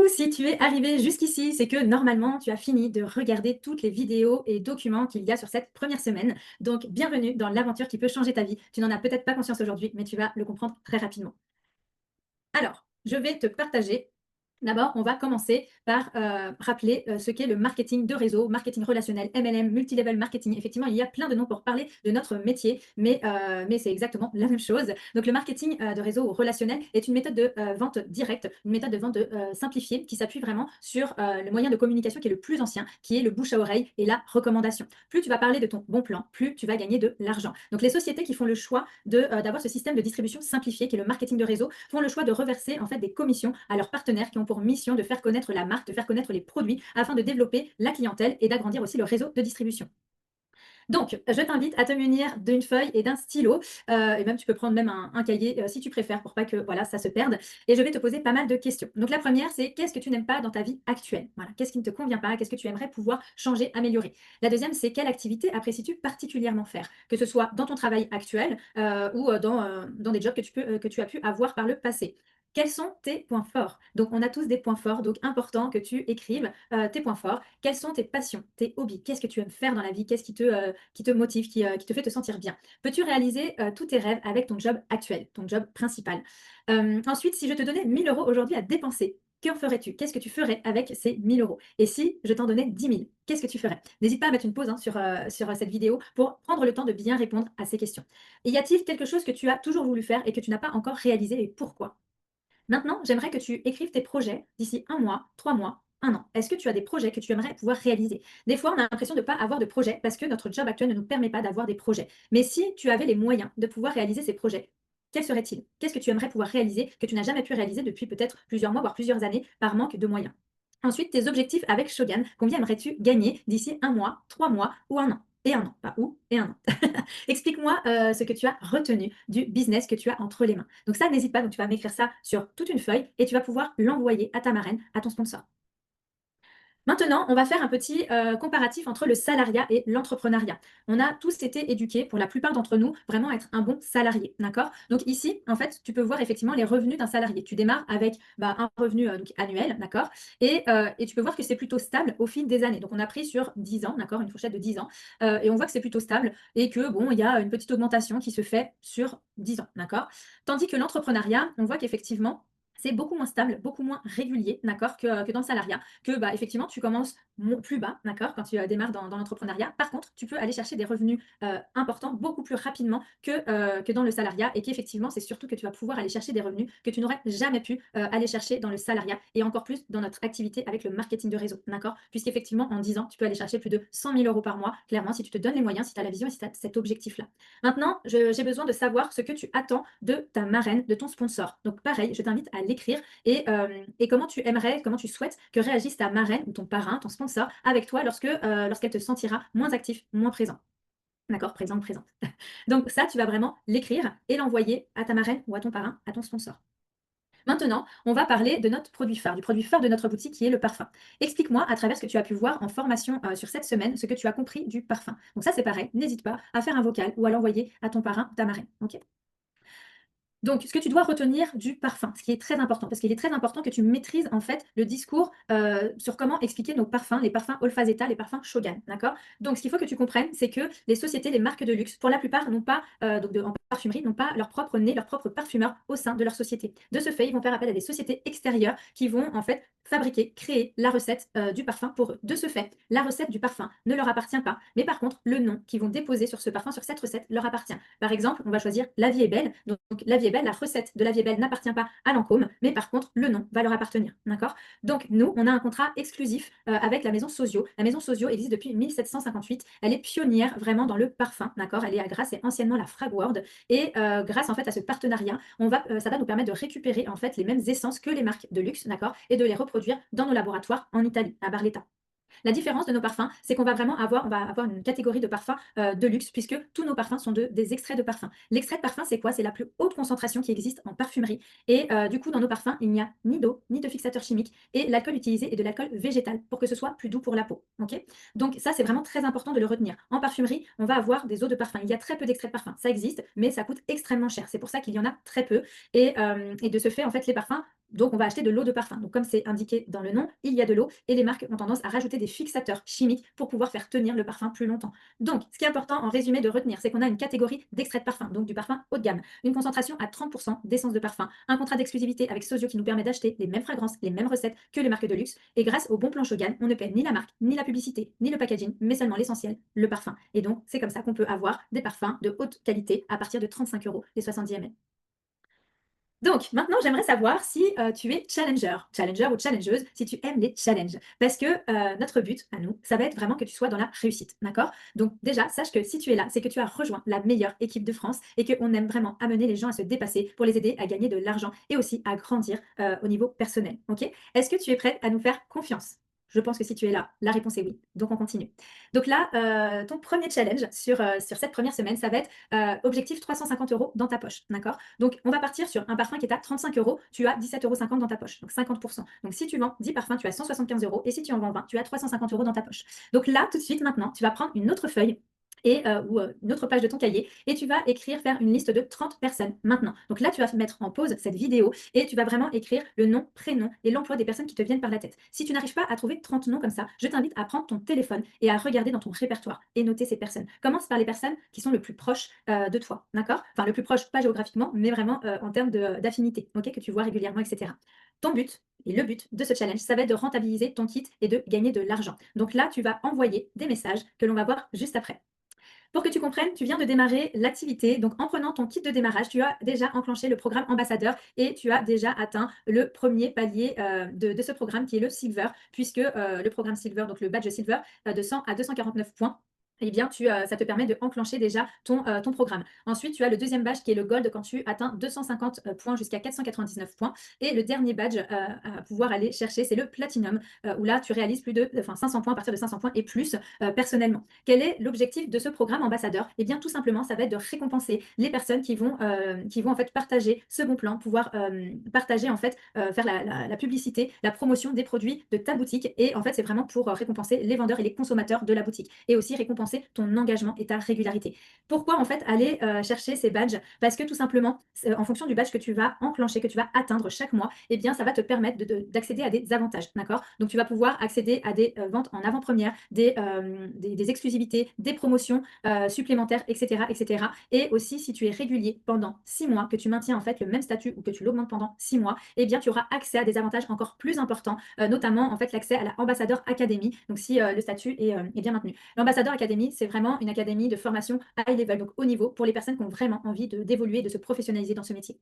Si tu es arrivé jusqu'ici, c'est que normalement, tu as fini de regarder toutes les vidéos et documents qu'il y a sur cette première semaine. Donc, bienvenue dans l'aventure qui peut changer ta vie. Tu n'en as peut-être pas conscience aujourd'hui, mais tu vas le comprendre très rapidement. Alors, je vais te partager. D'abord, on va commencer par rappeler ce qu'est le marketing de réseau, marketing relationnel, MLM, multilevel marketing. Effectivement, il y a plein de noms pour parler de notre métier, mais c'est exactement la même chose. Donc, le marketing de réseau ou relationnel est une méthode de vente directe, une méthode de vente simplifiée qui s'appuie vraiment sur le moyen de communication qui est le plus ancien, qui est le bouche à oreille et la recommandation. Plus tu vas parler de ton bon plan, plus tu vas gagner de l'argent. Donc, les sociétés qui font le choix d'avoir ce système de distribution simplifié, qui est le marketing de réseau, font le choix de reverser en fait des commissions à leurs partenaires qui ont pour mission de faire connaître la marque, de faire connaître les produits afin de développer la clientèle et d'agrandir aussi le réseau de distribution. Donc, je t'invite à te munir d'une feuille et d'un stylo, et même tu peux prendre même un cahier si tu préfères pour pas que voilà, ça se perde. Et je vais te poser pas mal de questions. Donc, la première, c'est qu'est-ce que tu n'aimes pas dans ta vie actuelle? Voilà, qu'est-ce qui ne te convient pas? Qu'est-ce que tu aimerais pouvoir changer, améliorer? La deuxième, c'est quelle activité apprécies-tu particulièrement faire? Que ce soit dans ton travail actuel ou dans des jobs que tu as pu avoir par le passé. Quels sont tes points forts? Donc, on a tous des points forts, donc important que tu écrives tes points forts. Quelles sont tes passions, tes hobbies? Qu'est-ce que tu aimes faire dans la vie? Qu'est-ce qui te motive, qui te fait te sentir bien? Peux-tu réaliser tous tes rêves avec ton job actuel, ton job principal? Ensuite, si je te donnais 1000 euros aujourd'hui à dépenser, qu'en ferais-tu? Qu'est-ce que tu ferais avec ces 1000 euros? Et si je t'en donnais 10 000, qu'est-ce que tu ferais? N'hésite pas à mettre une pause hein, sur cette vidéo pour prendre le temps de bien répondre à ces questions. Et y a-t-il quelque chose que tu as toujours voulu faire et que tu n'as pas encore réalisé et pourquoi? Maintenant, j'aimerais que tu écrives tes projets d'ici un mois, 3 mois, un an. Est-ce que tu as des projets que tu aimerais pouvoir réaliser? Des fois, on a l'impression de ne pas avoir de projet parce que notre job actuel ne nous permet pas d'avoir des projets. Mais si tu avais les moyens de pouvoir réaliser ces projets, quels seraient-ils? Qu'est-ce que tu aimerais pouvoir réaliser que tu n'as jamais pu réaliser depuis peut-être plusieurs mois, voire plusieurs années par manque de moyens? Ensuite, tes objectifs avec Shogun. Combien aimerais-tu gagner d'ici un mois, 3 mois ou un an? Et un an, pas ou, et un an. Explique-moi ce que tu as retenu du business que tu as entre les mains. Donc ça, n'hésite pas, donc tu vas m'écrire ça sur toute une feuille et tu vas pouvoir l'envoyer à ta marraine, à ton sponsor. Maintenant, on va faire un petit comparatif entre le salariat et l'entrepreneuriat. On a tous été éduqués, pour la plupart d'entre nous, vraiment à être un bon salarié, d'accord? Donc ici, en fait, tu peux voir effectivement les revenus d'un salarié. Tu démarres avec un revenu donc, annuel, d'accord? Et tu peux voir que c'est plutôt stable au fil des années. Donc on a pris sur 10 ans, d'accord? Une fourchette de 10 ans. Et on voit que c'est plutôt stable et que, bon, il y a une petite augmentation qui se fait sur 10 ans, d'accord? Tandis que l'entrepreneuriat, on voit qu'effectivement, c'est beaucoup moins stable, beaucoup moins régulier, d'accord, que dans le salariat que, effectivement, tu commences plus bas, d'accord, quand tu démarres dans l'entrepreneuriat. Par contre, tu peux aller chercher des revenus importants beaucoup plus rapidement que dans le salariat et qu'effectivement, c'est surtout que tu vas pouvoir aller chercher des revenus que tu n'aurais jamais pu aller chercher dans le salariat et encore plus dans notre activité avec le marketing de réseau, d'accord, puisqu'effectivement, en 10 ans, tu peux aller chercher plus de 100 000 euros par mois, clairement, si tu te donnes les moyens, si tu as la vision et si tu as cet objectif-là. Maintenant, j'ai besoin de savoir ce que tu attends de ta marraine, de ton sponsor. Donc, pareil, je t'invite à l'écrire et comment tu aimerais, comment tu souhaites que réagisse ta marraine ou ton parrain, ton sponsor, avec toi lorsqu'elle te sentira moins actif, moins présent. D'accord? Présent, présente. Donc ça, tu vas vraiment l'écrire et l'envoyer à ta marraine ou à ton parrain, à ton sponsor. Maintenant, on va parler de notre produit phare, du produit phare de notre boutique qui est le parfum. Explique-moi à travers ce que tu as pu voir en formation sur cette semaine, ce que tu as compris du parfum. Donc ça, c'est pareil, n'hésite pas à faire un vocal ou à l'envoyer à ton parrain ou ta marraine. Ok. Donc, ce que tu dois retenir du parfum, ce qui est très important, parce qu'il est très important que tu maîtrises en fait le discours sur comment expliquer nos parfums, les parfums Olfa Zeta, les parfums Shogun, d'accord? Donc, ce qu'il faut que tu comprennes, c'est que les sociétés, les marques de luxe, pour la plupart, n'ont pas, en parfumerie, n'ont pas leur propre nez, leur propre parfumeur au sein de leur société. De ce fait, ils vont faire appel à des sociétés extérieures qui vont en fait fabriquer, créer la recette du parfum pour eux. De ce fait, la recette du parfum ne leur appartient pas, mais par contre, le nom qu'ils vont déposer sur ce parfum, sur cette recette, leur appartient. Par exemple, on va choisir La Vie est belle. Donc, La Vie est belle, la recette de La Vie est belle n'appartient pas à Lancôme, mais par contre, le nom va leur appartenir. D'accord? Donc, nous, on a un contrat exclusif avec la maison Sozio. La maison Sozio existe depuis 1758. Elle est pionnière vraiment dans le parfum. D'accord? Elle est à Grasse, c'est anciennement la Fragworld. Et grâce en fait à ce partenariat, ça va nous permettre de récupérer en fait les mêmes essences que les marques de luxe, d'accord? Et de les reproduire dans nos laboratoires en Italie, à Barletta. La différence de nos parfums, c'est qu'on va vraiment avoir une catégorie de parfums de luxe, puisque tous nos parfums sont des extraits de parfum. L'extrait de parfum, c'est quoi? C'est la plus haute concentration qui existe en parfumerie. Et du coup, dans nos parfums, il n'y a ni d'eau, ni de fixateur chimique. Et l'alcool utilisé est de l'alcool végétal pour que ce soit plus doux pour la peau. Ok. Donc ça, c'est vraiment très important de le retenir. En parfumerie, on va avoir des eaux de parfum. Il y a très peu d'extraits de parfum. Ça existe, mais ça coûte extrêmement cher. C'est pour ça qu'il y en a très peu. Et de ce fait, en fait, les parfums Donc, on va acheter de l'eau de parfum. Donc, comme c'est indiqué dans le nom, il y a de l'eau et les marques ont tendance à rajouter des fixateurs chimiques pour pouvoir faire tenir le parfum plus longtemps. Donc, ce qui est important en résumé de retenir, c'est qu'on a une catégorie d'extrait de parfum, donc du parfum haut de gamme, une concentration à 30% d'essence de parfum, un contrat d'exclusivité avec Sozio qui nous permet d'acheter les mêmes fragrances, les mêmes recettes que les marques de luxe. Et grâce au bon plan Shogun, on ne paie ni la marque, ni la publicité, ni le packaging, mais seulement l'essentiel, le parfum. Et donc, c'est comme ça qu'on peut avoir des parfums de haute qualité à partir de 35 euros les 70 ml. Donc, maintenant, j'aimerais savoir si tu es challenger ou challengeuse, si tu aimes les challenges. Parce que notre but à nous, ça va être vraiment que tu sois dans la réussite. D'accord? Donc, déjà, sache que si tu es là, c'est que tu as rejoint la meilleure équipe de France et qu'on aime vraiment amener les gens à se dépasser pour les aider à gagner de l'argent et aussi à grandir au niveau personnel. Ok? Est-ce que tu es prête à nous faire confiance? Je pense que si tu es là, la réponse est oui. Donc, on continue. Donc là, ton premier challenge sur cette première semaine, ça va être objectif 350 euros dans ta poche. D'accord? Donc, on va partir sur un parfum qui est à 35 euros, tu as 17,50 € dans ta poche, donc 50%. Donc, si tu vends 10 parfums, tu as 175 euros, et si tu en vends 20, tu as 350 euros dans ta poche. Donc là, tout de suite, maintenant, tu vas prendre une autre feuille ou une autre page de ton cahier et tu vas écrire, faire une liste de 30 personnes maintenant. Donc là, tu vas mettre en pause cette vidéo et tu vas vraiment écrire le nom, prénom et l'emploi des personnes qui te viennent par la tête. Si tu n'arrives pas à trouver 30 noms comme ça, je t'invite à prendre ton téléphone et à regarder dans ton répertoire et noter ces personnes. Commence par les personnes qui sont le plus proches de toi, d'accord? Enfin, le plus proche, pas géographiquement, mais vraiment en termes d'affinité, ok, que tu vois régulièrement, etc. Ton but, et le but de ce challenge, ça va être de rentabiliser ton kit et de gagner de l'argent. Donc là, tu vas envoyer des messages que l'on va voir juste après. Pour que tu comprennes, tu viens de démarrer l'activité. Donc, en prenant ton kit de démarrage, tu as déjà enclenché le programme ambassadeur et tu as déjà atteint le premier palier de ce programme qui est le Silver, puisque le programme Silver, donc le badge Silver, de 100 à 249 points. Eh bien, ça te permet de enclencher déjà ton programme. Ensuite, tu as le deuxième badge qui est le Gold quand tu atteins 250 points jusqu'à 499 points. Et le dernier badge à pouvoir aller chercher, c'est le Platinum, où là, tu réalises plus de 500 points à partir de 500 points et plus personnellement. Quel est l'objectif de ce programme ambassadeur? Eh bien, tout simplement, ça va être de récompenser les personnes qui vont en fait partager ce bon plan, pouvoir partager en fait, faire la publicité, la promotion des produits de ta boutique. Et en fait, c'est vraiment pour récompenser les vendeurs et les consommateurs de la boutique. Et aussi récompenser ton engagement et ta régularité. Pourquoi en fait aller chercher ces badges? Parce que tout simplement, en fonction du badge que tu vas enclencher, que tu vas atteindre chaque mois, eh bien, ça va te permettre d'accéder à des avantages. D'accord? Donc, tu vas pouvoir accéder à des ventes en avant-première, des exclusivités, des promotions supplémentaires, etc., etc. Et aussi, si tu es régulier pendant 6 mois, que tu maintiens en fait le même statut ou que tu l'augmentes pendant 6 mois, eh bien, tu auras accès à des avantages encore plus importants, notamment en fait l'accès à la Ambassadeur Academy. Donc, si le statut est bien maintenu. L'Ambassadeur Academy, c'est vraiment une académie de formation high level, donc haut niveau, pour les personnes qui ont vraiment envie d'évoluer, de se professionnaliser dans ce métier.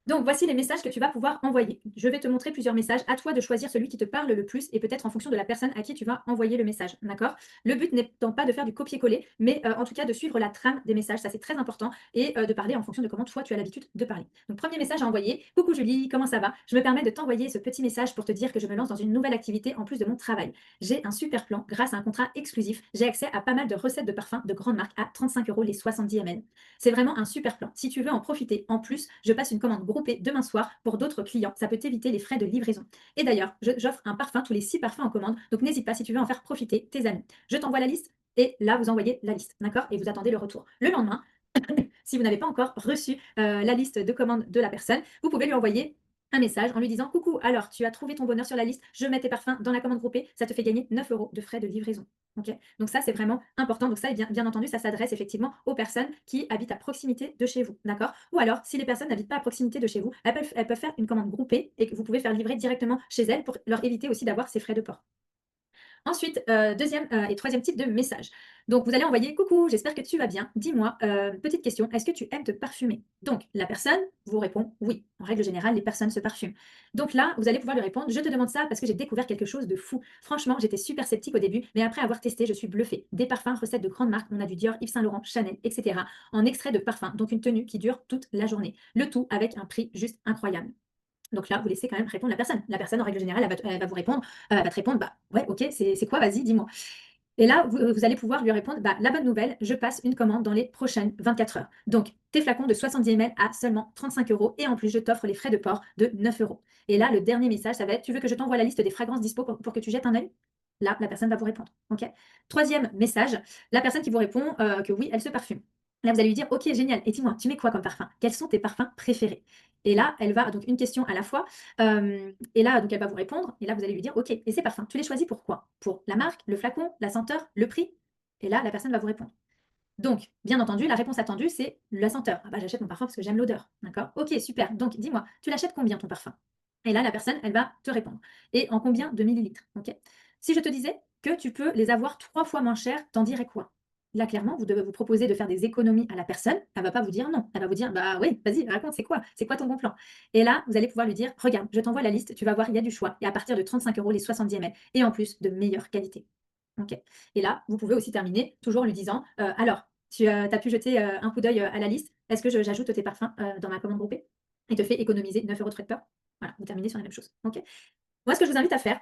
Donc, voici les messages que tu vas pouvoir envoyer. Je vais te montrer plusieurs messages. À toi de choisir celui qui te parle le plus et peut-être en fonction de la personne à qui tu vas envoyer le message. D'accord? Le but n'étant pas de faire du copier-coller, mais en tout cas de suivre la trame des messages. Ça, c'est très important. Et de parler en fonction de comment toi, tu as l'habitude de parler. Donc, premier message à envoyer. Coucou Julie, comment ça va? Je me permets de t'envoyer ce petit message pour te dire que je me lance dans une nouvelle activité en plus de mon travail. J'ai un super plan grâce à un contrat exclusif. J'ai accès à pas mal de recettes de parfums de grandes marques à 35 euros les 70 ml. C'est vraiment un super plan. Si tu veux en profiter, en plus, je passe une commande groupée demain soir pour d'autres clients. Ça peut t'éviter les frais de livraison. Et d'ailleurs, j'offre un parfum tous les 6 parfums en commande. Donc n'hésite pas si tu veux en faire profiter tes amis. Je t'envoie la liste et là, vous envoyez la liste. D'accord? Et vous attendez le retour. Le lendemain, si vous n'avez pas encore reçu la liste de commandes de la personne, vous pouvez lui envoyer un message en lui disant: coucou, alors tu as trouvé ton bonheur sur la liste, je mets tes parfums dans la commande groupée, ça te fait gagner 9 euros de frais de livraison. Ok? Donc ça, c'est vraiment important. Donc ça, bien entendu, ça s'adresse effectivement aux personnes qui habitent à proximité de chez vous. D'accord? Ou alors, si les personnes n'habitent pas à proximité de chez vous, elles peuvent faire une commande groupée et que vous pouvez faire livrer directement chez elles pour leur éviter aussi d'avoir ces frais de port. Ensuite, deuxième et troisième type de message. Donc, vous allez envoyer: coucou, j'espère que tu vas bien. Dis-moi, petite question, est-ce que tu aimes te parfumer? Donc, la personne vous répond oui. En règle générale, les personnes se parfument. Donc là, vous allez pouvoir lui répondre: je te demande ça parce que j'ai découvert quelque chose de fou. Franchement, j'étais super sceptique au début, mais après avoir testé, je suis bluffée. Des parfums, recettes de grandes marques, on a du Dior, Yves Saint Laurent, Chanel, etc. En extrait de parfum, donc une tenue qui dure toute la journée. Le tout avec un prix juste incroyable. Donc là, vous laissez quand même répondre la personne. La personne, en règle générale, elle va vous répondre, elle va te répondre: «Bah, ouais, OK, c'est quoi? Vas-y, dis-moi». Et là, vous allez pouvoir lui répondre: «Bah, la bonne nouvelle, je passe une commande dans les prochaines 24 heures. Donc tes flacons de 70 ml à seulement 35 euros et en plus, je t'offre les frais de port de 9 euros.» Et là, le dernier message, ça va être: «Tu veux que je t'envoie la liste des fragrances dispo pour que tu jettes un œil?» Là, la personne va vous répondre, OK? Troisième message, la personne qui vous répond, que oui, elle se parfume. Là, vous allez lui dire: «OK, génial et dis-moi, tu mets quoi comme parfum? Quels sont tes parfums préférés?» Et là, elle va donc une question à la fois, et là, donc elle va vous répondre et là, vous allez lui dire: «OK et ces parfums, tu les choisis pourquoi? Pour la marque, le flacon, la senteur, le prix?» Et là, la personne va vous répondre. Donc, bien entendu, la réponse attendue, c'est la senteur. «Ah bah, j'achète mon parfum parce que j'aime l'odeur». D'accord? OK, super. Donc dis-moi, tu l'achètes combien ton parfum? Et là, la personne, elle va te répondre. Et en combien de millilitres? OK? Si je te disais que tu peux les avoir 3 fois moins chers, tu dirais quoi? Là, clairement, vous devez vous proposer de faire des économies à la personne. Elle va pas vous dire non. Elle va vous dire: «Bah oui, vas-y, raconte, c'est quoi? C'est quoi ton bon plan?» Et là, vous allez pouvoir lui dire: «Regarde, je t'envoie la liste, tu vas voir, il y a du choix et à partir de 35 € les 70 ml et en plus de meilleure qualité». OK. Et là, vous pouvez aussi terminer toujours en lui disant, «Alors, tu as pu jeter, un coup d'œil, à la liste. Est-ce que je j'ajoute tes parfums, dans ma commande groupée?» Et te fait économiser 9 € de frais de port. Voilà, vous terminez sur la même chose. OK? Moi, ce que je vous invite à faire,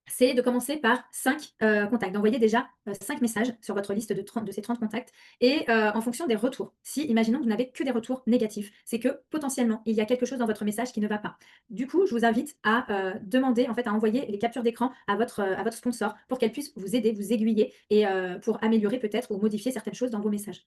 c'est de commencer par 5 contacts, d'envoyer déjà, 5 messages sur votre liste de ces 30 contacts et en fonction des retours. Si, imaginons que vous n'avez que des retours négatifs, c'est que potentiellement, il y a quelque chose dans votre message qui ne va pas. Du coup, je vous invite à, demander, en fait, à envoyer les captures d'écran à votre sponsor pour qu'elle puisse vous aider, vous aiguiller et pour améliorer peut-être ou modifier certaines choses dans vos messages.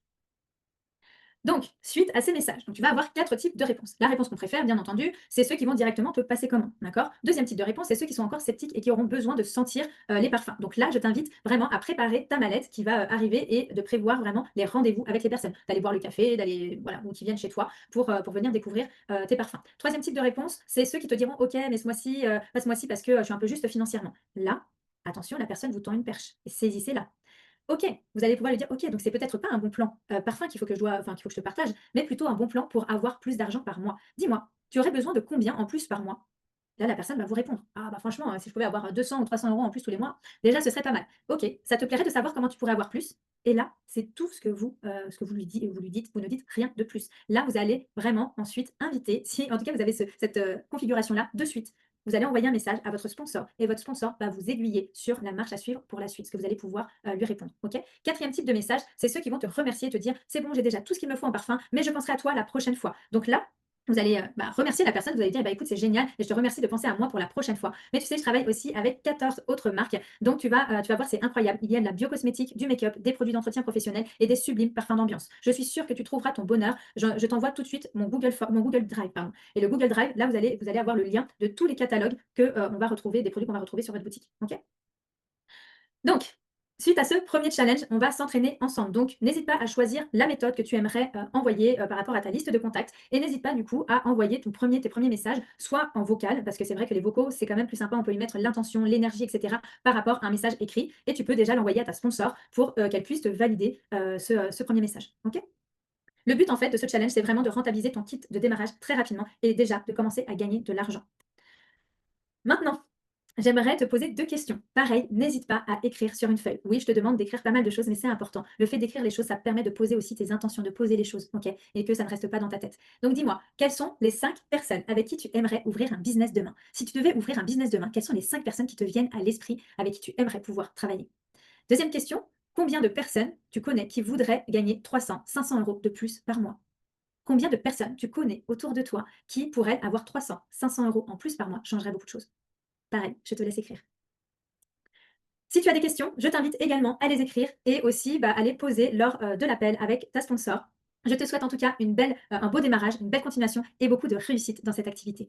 Donc, suite à ces messages, donc tu vas avoir 4 types de réponses. La réponse qu'on préfère, bien entendu, c'est ceux qui vont directement te passer commande, d'accord? Deuxième type de réponse, c'est ceux qui sont encore sceptiques et qui auront besoin de sentir les parfums. Donc là, je t'invite vraiment à préparer ta mallette qui va arriver et de prévoir vraiment les rendez-vous avec les personnes. D'aller boire le café, d'aller, voilà, ou qui viennent chez toi pour venir découvrir tes parfums. Troisième type de réponse, c'est ceux qui te diront, OK, mais pas ce mois-ci parce que je suis un peu juste financièrement. Là, attention, la personne vous tend une perche et saisissez-la. OK, vous allez pouvoir lui dire: «OK, donc c'est peut-être pas un bon plan, parfum qu'il faut que je te partage, mais plutôt un bon plan pour avoir plus d'argent par mois. Dis-moi, tu aurais besoin de combien en plus par mois?» Là, la personne va vous répondre: «Ah bah franchement, si je pouvais avoir 200 ou 300 € en plus tous les mois, déjà ce serait pas mal». OK, ça te plairait de savoir comment tu pourrais avoir plus? Et là, c'est tout ce que vous lui dites, vous ne dites rien de plus. Là, vous allez vraiment ensuite inviter, si en tout cas vous avez cette, configuration-là, de suite, vous allez envoyer un message à votre sponsor et votre sponsor va vous aiguiller sur la marche à suivre pour la suite, ce que vous allez pouvoir, lui répondre. OK? Quatrième type de message, c'est ceux qui vont te remercier et te dire: «C'est bon, j'ai déjà tout ce qu'il me faut en parfum, mais je penserai à toi la prochaine fois». Donc là, vous allez, remercier la personne, vous allez dire: «Bah, écoute, c'est génial et je te remercie de penser à moi pour la prochaine fois. Mais tu sais, je travaille aussi avec 14 autres marques, donc tu vas voir, c'est incroyable. Il y a de la biocosmétique, du make-up, des produits d'entretien professionnel et des sublimes parfums d'ambiance. Je suis sûre que tu trouveras ton bonheur. Je t'envoie tout de suite mon Google Drive, pardon, et le Google Drive, là, vous allez avoir le lien de tous les catalogues que, on va retrouver des produits qu'on va retrouver sur votre boutique». OK? Donc, suite à ce premier challenge, on va s'entraîner ensemble. Donc, n'hésite pas à choisir la méthode que tu aimerais envoyer par rapport à ta liste de contacts. Et n'hésite pas du coup à envoyer tes premiers messages, soit en vocal, parce que c'est vrai que les vocaux, c'est quand même plus sympa, on peut y mettre l'intention, l'énergie, etc. par rapport à un message écrit. Et tu peux déjà l'envoyer à ta sponsor pour qu'elle puisse te valider ce premier message. OK? Le but en fait de ce challenge, c'est vraiment de rentabiliser ton kit de démarrage très rapidement et déjà de commencer à gagner de l'argent. Maintenant, j'aimerais te poser 2 questions. Pareil, n'hésite pas à écrire sur une feuille. Oui, je te demande d'écrire pas mal de choses, mais c'est important. Le fait d'écrire les choses, ça te permet de poser aussi tes intentions, de poser les choses, OK? Et que ça ne reste pas dans ta tête. Donc dis-moi, quelles sont les 5 personnes avec qui tu aimerais ouvrir un business demain? Si tu devais ouvrir un business demain, quelles sont les 5 personnes qui te viennent à l'esprit avec qui tu aimerais pouvoir travailler? Deuxième question, combien de personnes tu connais qui voudraient gagner 300, 500 € de plus par mois? Combien de personnes tu connais autour de toi qui pourraient avoir 300, 500 € en plus par mois? Changerait beaucoup de choses. Pareil, je te laisse écrire. Si tu as des questions, je t'invite également à les écrire et aussi à les poser lors de l'appel avec ta sponsor. Je te souhaite en tout cas un beau démarrage, une belle continuation et beaucoup de réussite dans cette activité.